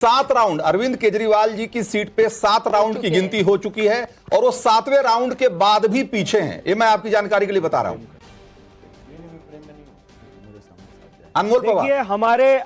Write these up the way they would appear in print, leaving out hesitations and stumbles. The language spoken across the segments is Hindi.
7 राउंड अरविंद केजरीवाल जी की सीट पे 7 राउंड की गिनती हो चुकी है और वो 7वें राउंड के बाद भी पीछे हैं। ये मैं आपकी जानकारी के लिए बता रहा हूं। अनमोल पवार, देखिए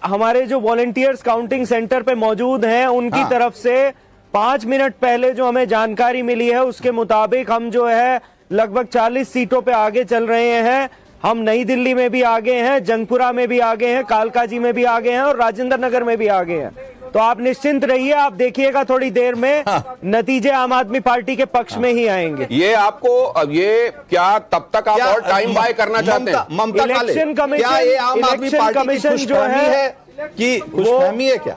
हमारे जो वॉलंटियर्स काउंटिंग सेंटर पे मौजूद हैं उनकी तरफ से 5 मिनट पहले जो हमें जानकारी मिली है उसके मुताबिक हम जो है लगभग 40 सीटों पे आगे चल रहे हैं। हम नई दिल्ली में भी आगे हैं, जंगपुरा में भी आगे हैं, कालकाजी में भी आगे हैं और राजेंद्र नगर में भी आगे हैं। तो आप निश्चिंत रहिए, आप देखिएगा थोड़ी देर में नतीजे आम आदमी पार्टी के पक्ष में ही आएंगे। ये आपको ये क्या तब तक आप और टाइम बाय करना चाहते हैं? ममता इलेक्शन कमीशन, क्या ये आम आदमी पार्टी की खुशफहमी है कि खुशफहमी है क्या?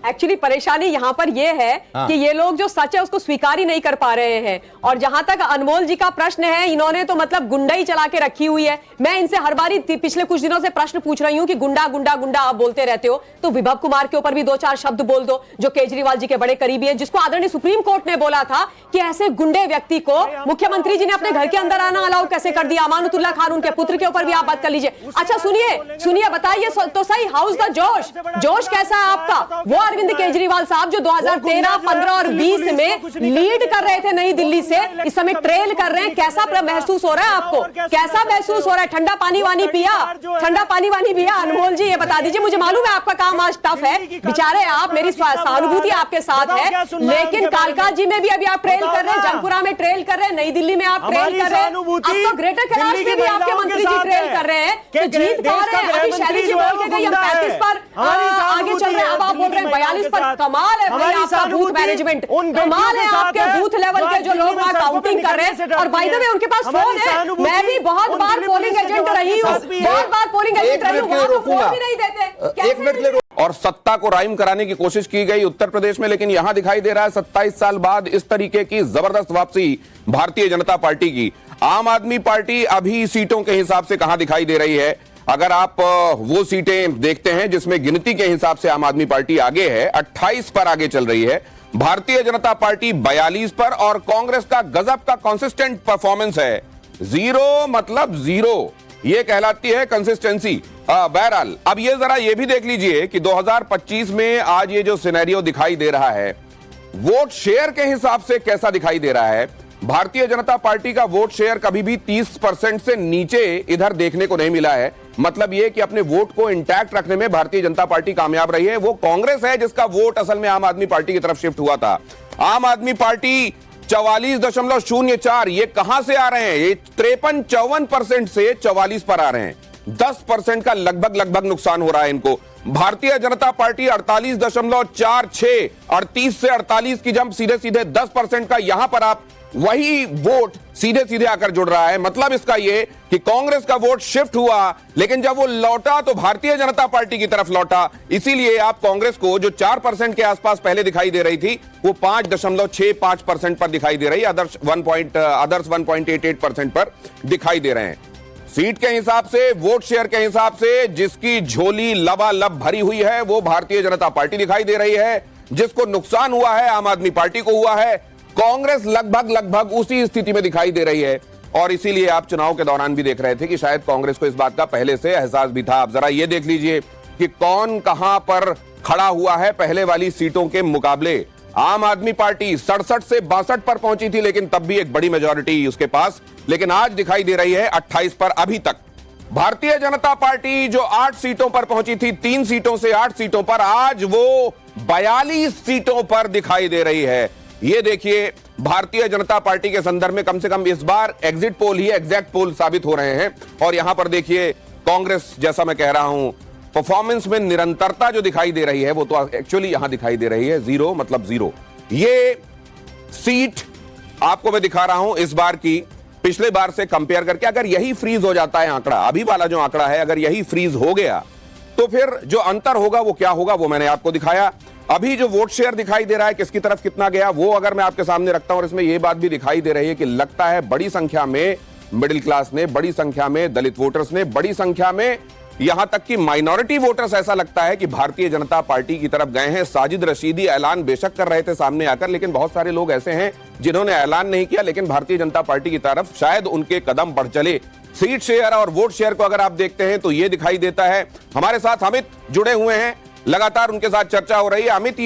एक्चुअली परेशानी यहाँ पर यह है कि ये लोग जो सच है उसको स्वीकार ही नहीं कर पा रहे हैं। और जहां तक अनमोल जी का प्रश्न है, इन्होंने तो मतलब गुंडाई चला के रखी हुई है। मैं इनसे हर बारी पिछले कुछ दिनों से प्रश्न पूछ रही हूँ कि गुंडा गुंडा गुंडा आप बोलते रहते हो, तो विभव कुमार के ऊपर भी 2-4 शब्द बोल दो जो केजरीवाल जी के बड़े करीबी है, जिसको आदरणीय सुप्रीम कोर्ट ने बोला था कि ऐसे गुंडे व्यक्ति को मुख्यमंत्री जी ने अपने घर के अंदर आना अलाउ कैसे कर दिया। अमानुतुल्लाह खान, उनके पुत्र के ऊपर भी आप बात कर लीजिए। अच्छा सुनिए बताइए तो सही, हाउस द जोश कैसा है आपका? वो अरविंद केजरीवाल साहब जो 2013, 15 और 20 में लीड कर रहे थे नई दिल्ली से, इस समय ट्रेल कर रहे हैं। कैसा महसूस हो रहा है आपको? कैसा महसूस हो रहा है? ठंडा पानी वानी पिया? अनमोल जी ये बता दीजिए। मुझे मालूम है आपका काम आज टफ है, बेचारे आप, मेरी सहानुभूति आपके साथ है, लेकिन कालका जी में भी अभी आप ट्रेल कर रहे हैं, जंगपुरा में ट्रेल कर रहे हैं, नई दिल्ली में आप ट्रेल कर रहे हैं, अब तो ग्रेटर कैलाश में भी आपके मंत्री जी ट्रेल कर रहे हैं। तो जीत पा रहे हैं। अभी शैली जी बोल के गई हम 35 पर आगे चल रहे हैं, अब आप बोल रहे हैं 42 पर। कमाल है भाई आपका बूथ मैनेजमेंट, कमाल है आपके बूथ लेवल के जो लोग वहां काउंटिंग कर रहे हैं। और बाय द वे उनके पास फोन है, मैं भी बहुत बार पोलिंग एजेंट रही हूँ, बहुत बार पोलिंग एजेंट रही हूँ, वहां तो फोन भी नहीं देते। एक मिनट ले। और सत्ता को राइम कराने की कोशिश की गई उत्तर प्रदेश में, लेकिन यहां दिखाई दे रहा है 27 साल बाद इस तरीके की जबरदस्त वापसी भारतीय जनता पार्टी की। आम आदमी पार्टी अभी सीटों के हिसाब से कहां दिखाई दे रही है? अगर आप वो सीटें देखते हैं जिसमें गिनती के हिसाब से आम आदमी पार्टी आगे है, 28 पर आगे चल रही है, भारतीय जनता पार्टी 42 पर, और कांग्रेस का गजब का कंसिस्टेंट परफॉर्मेंस है। 0 मतलब 0, ये कहलाती है कंसिस्टेंसी। बहरहाल अब ये जरा ये भी देख लीजिए कि 2025 में आज ये जो सिनेरियो दिखाई दे रहा है, वोट शेयर के हिसाब से कैसा दिखाई दे रहा है। भारतीय जनता पार्टी का वोट शेयर कभी भी 30% से नीचे इधर देखने को नहीं मिला है। मतलब यह कि अपने वोट को इंटैक्ट रखने में भारतीय जनता पार्टी कामयाब रही है। वो कांग्रेस है जिसका वोट असल में आम आदमी पार्टी की तरफ शिफ्ट हुआ था। आम आदमी पार्टी 44.04, ये कहां से आ रहे हैं? ये 53-54% से 44 पर आ रहे हैं। 10% का लगभग नुकसान हो रहा है इनको। भारतीय जनता पार्टी 48.46, 38 से 48 की जंप, सीधे 10% का यहां पर आप वही वोट सीधे आकर जुड़ रहा है। मतलब इसका यह कि कांग्रेस का वोट शिफ्ट हुआ, लेकिन जब वो लौटा तो भारतीय जनता पार्टी की तरफ लौटा। इसीलिए आप कांग्रेस को जो 4% के आसपास पहले दिखाई दे रही थी, वो 5.65% पर दिखाई दे रही है। अदर्स 1.88% पर दिखाई दे रहे हैं। सीट के हिसाब से, वोट शेयर के हिसाब से जिसकी झोली लबालब भरी हुई है वो भारतीय जनता पार्टी दिखाई दे रही है। जिसको नुकसान हुआ है आम आदमी पार्टी को हुआ है। कांग्रेस लगभग उसी स्थिति में दिखाई दे रही है। और इसीलिए आप चुनाव के दौरान भी देख रहे थे कि शायद कांग्रेस को इस बात का पहले से एहसास भी था। आप जरा ये देख लीजिए कि कौन कहां पर खड़ा हुआ है पहले वाली सीटों के मुकाबले। आम आदमी पार्टी 67 से 62 पर पहुंची थी, लेकिन तब भी एक बड़ी मेजॉरिटी उसके पास, लेकिन आज दिखाई दे रही है 28 पर अभी तक। भारतीय जनता पार्टी जो 8 सीटों पर पहुंची थी, 3 सीटों से 8 सीटों पर, आज वो 42 सीटों पर दिखाई दे रही है। ये देखिए, भारतीय जनता पार्टी के संदर्भ में कम से कम इस बार एग्जिट पोल ही एग्जैक्ट पोल साबित हो रहे हैं। और यहां पर देखिए कांग्रेस, जैसा मैं कह रहा हूं, परफॉर्मेंस में निरंतरता जो दिखाई दे रही है वो तो एक्चुअली यहां दिखाई दे रही है। 0 मतलब 0। ये सीट आपको मैं दिखा रहा हूं इस बार की पिछले बार से कंपेयर करके। अगर यही फ्रीज हो जाता है आंकड़ा, अभी वाला जो आंकड़ा है, अगर यही फ्रीज हो गया तो फिर जो अंतर होगा वो क्या होगा वो मैंने आपको दिखाया। अभी जो वोट शेयर दिखाई दे रहा है किसकी तरफ कितना गया, वो अगर मैं आपके सामने रखता हूं, और इसमें यह बात भी दिखाई दे रही है कि लगता है बड़ी संख्या में मिडिल क्लास ने, बड़ी संख्या में दलित वोटर्स ने, बड़ी संख्या में यहां तक कि माइनॉरिटी वोटर्स, ऐसा लगता है कि भारतीय जनता पार्टी की तरफ गए हैं। साजिद रशीदी ऐलान बेशक कर रहे थे सामने आकर, लेकिन बहुत सारे लोग ऐसे हैं जिन्होंने ऐलान नहीं किया, लेकिन भारतीय जनता पार्टी की तरफ शायद उनके कदम बढ़ चले। सीट शेयर और वोट शेयर को अगर आप देखते हैं तो यह दिखाई देता है। हमारे साथ अमित जुड़े हुए हैं। लगातार उनके साथ चर्चा हो रही है। अमित,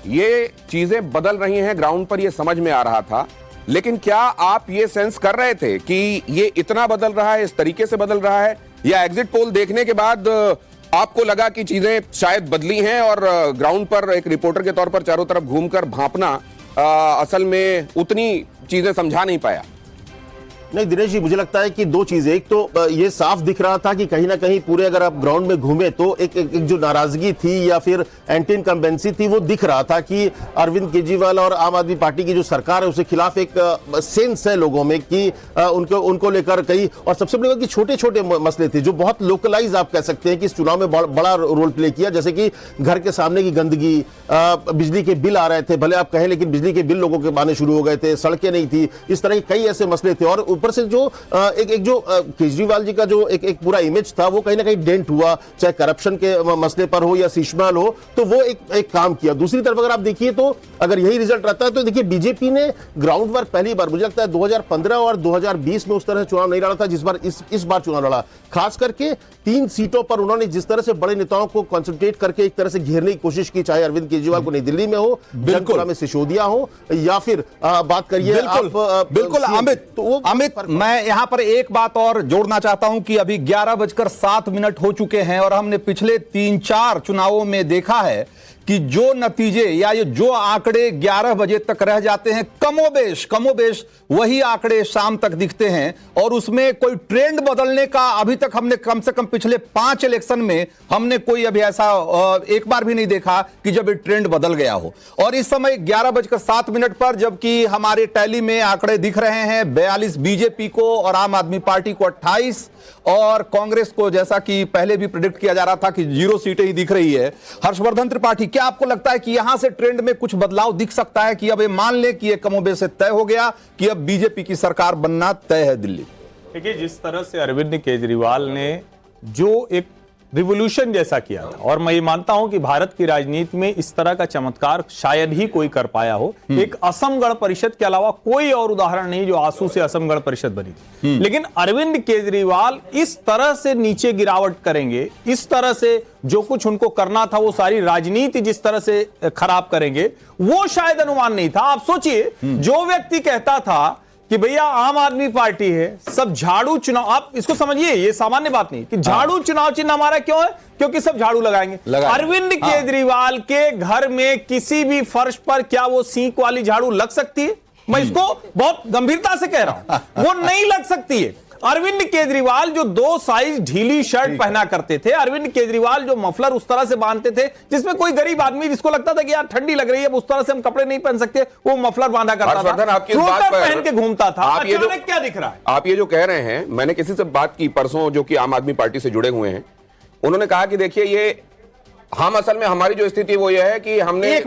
ये चीजें बदल रही हैं ग्राउंड पर, ये समझ में आ रहा था, लेकिन क्या आप ये सेंस कर रहे थे कि ये इतना बदल रहा है, इस तरीके से बदल रहा है, या एग्जिट पोल देखने के बाद आपको लगा कि चीजें शायद बदली हैं और ग्राउंड पर एक रिपोर्टर के तौर पर चारों तरफ घूमकर भांपना असल में उतनी चीजें समझा नहीं पाया? नहीं दिनेश जी, मुझे लगता है कि दो चीजें, एक तो ये साफ दिख रहा था कि कहीं ना कहीं पूरे अगर आप ग्राउंड में घूमे तो एक जो नाराजगी थी या फिर एंटी इनकम्बेंसी थी वो दिख रहा था कि अरविंद केजरीवाल और आम आदमी पार्टी की जो सरकार है उसके खिलाफ एक सेंस है लोगों में कि उनको लेकर कई, और सबसे बड़ी बात कि छोटे छोटे मसले थे जो बहुत लोकलाइज आप कह सकते हैं कि इस चुनाव में बड़ा रोल प्ले किया, जैसे कि घर के सामने की गंदगी, बिजली के बिल आ रहे थे भले आप कहें, लेकिन बिजली के बिल लोगों के आने शुरू हो गए थे, सड़कें नहीं थी, इस तरह के कई ऐसे मसले थे। और ऊपर से जो एक जो केजरीवाल जी का जो एक पूरा इमेज था वो कहीं ना कहीं डेंट हुआ, चाहे करप्शन के मसले पर हो या शीशमहल हो, तो वो एक काम किया। दूसरी तरफ अगर आप देखिए तो अगर यही रिजल्ट रहता है तो देखिए बीजेपी ने ग्राउंड वर्क पहली बार मुझे लगता है 2015 और 2020 में उस तरह से चुनाव नहीं लड़ा था जिस बार इस बार चुनाव लड़ा। खास करके 3 सीटों पर उन्होंने जिस तरह से बड़े नेताओं को कंसंट्रेट करके एक तरह से घेरने की कोशिश की, चाहे अरविंद केजरीवाल को नई दिल्ली में हो, जनपुरा में सिसोदिया हो, या फिर बात करिए बिल्कुल अमित, तो अमित मैं यहां पर एक बात और जोड़ना चाहता हूं कि अभी 11:07 हो चुके हैं और हमने पिछले 3-4 चुनावों में देखा है कि जो नतीजे या ये जो आंकड़े 11 बजे तक रह जाते हैं, कमोबेश वही आंकड़े शाम तक दिखते हैं, और उसमें कोई ट्रेंड बदलने का अभी तक हमने कम से कम पिछले 5 इलेक्शन में हमने कोई अभी ऐसा एक बार भी नहीं देखा कि जब ये ट्रेंड बदल गया हो। और इस समय 11:07 पर जबकि हमारे टैली में आंकड़े दिख रहे हैं 42 बीजेपी को और आम आदमी पार्टी को 28 और कांग्रेस को, जैसा कि पहले भी प्रेडिक्ट किया जा रहा था कि 0 सीटें ही दिख रही है। हर्षवर्धन त्रिपाठी, क्या आपको लगता है कि यहां से ट्रेंड में कुछ बदलाव दिख सकता है कि अब ये मान ले कि ये कमोबेश से तय हो गया कि अब बीजेपी की सरकार बनना तय है दिल्ली? देखिए, जिस तरह से अरविंद केजरीवाल ने जो एक रिवॉल्यूशन जैसा किया था, और मैं ये मानता हूं कि भारत की राजनीति में इस तरह का चमत्कार शायद ही कोई कर पाया हो। एक असम गण परिषद के अलावा कोई और उदाहरण नहीं जो आंसू से असम गण परिषद बनी थी। लेकिन अरविंद केजरीवाल इस तरह से नीचे गिरावट करेंगे, इस तरह से जो कुछ उनको करना था वो सारी राजनीति जिस तरह से खराब करेंगे, वो शायद अनुमान नहीं था। आप सोचिए, जो व्यक्ति कहता था कि भैया आम आदमी पार्टी है, सब झाड़ू चुनाव, आप इसको समझिए, ये सामान्य बात नहीं कि झाड़ू चुनाव चिन्ह हमारा क्यों है, क्योंकि सब झाड़ू लगाएंगे। अरविंद केजरीवाल के घर में किसी भी फर्श पर क्या वो सींक वाली झाड़ू लग सकती है? मैं इसको बहुत गंभीरता से कह रहा हूं, वो नहीं लग सकती है। अरविंद केजरीवाल जो 2 साइज ढीली शर्ट पहना करते थे, अरविंद केजरीवाल जो मफलर उस तरह से बांधते थे जिसमें कोई गरीब आदमी जिसको लगता था कि यार ठंडी लग रही है, उस तरह से हम कपड़े नहीं पहन सकते, वो मफलर बांधा करता था, फ्लोटर पहन के घूमता था। अचानक क्या दिख रहा है? आप ये जो कह रहे हैं, मैंने किसी से बात की परसों जो कि आम आदमी पार्टी से जुड़े हुए हैं, उन्होंने कहा कि देखिए, ये हम असल में हमारी जो स्थिति वो ये है कि हमने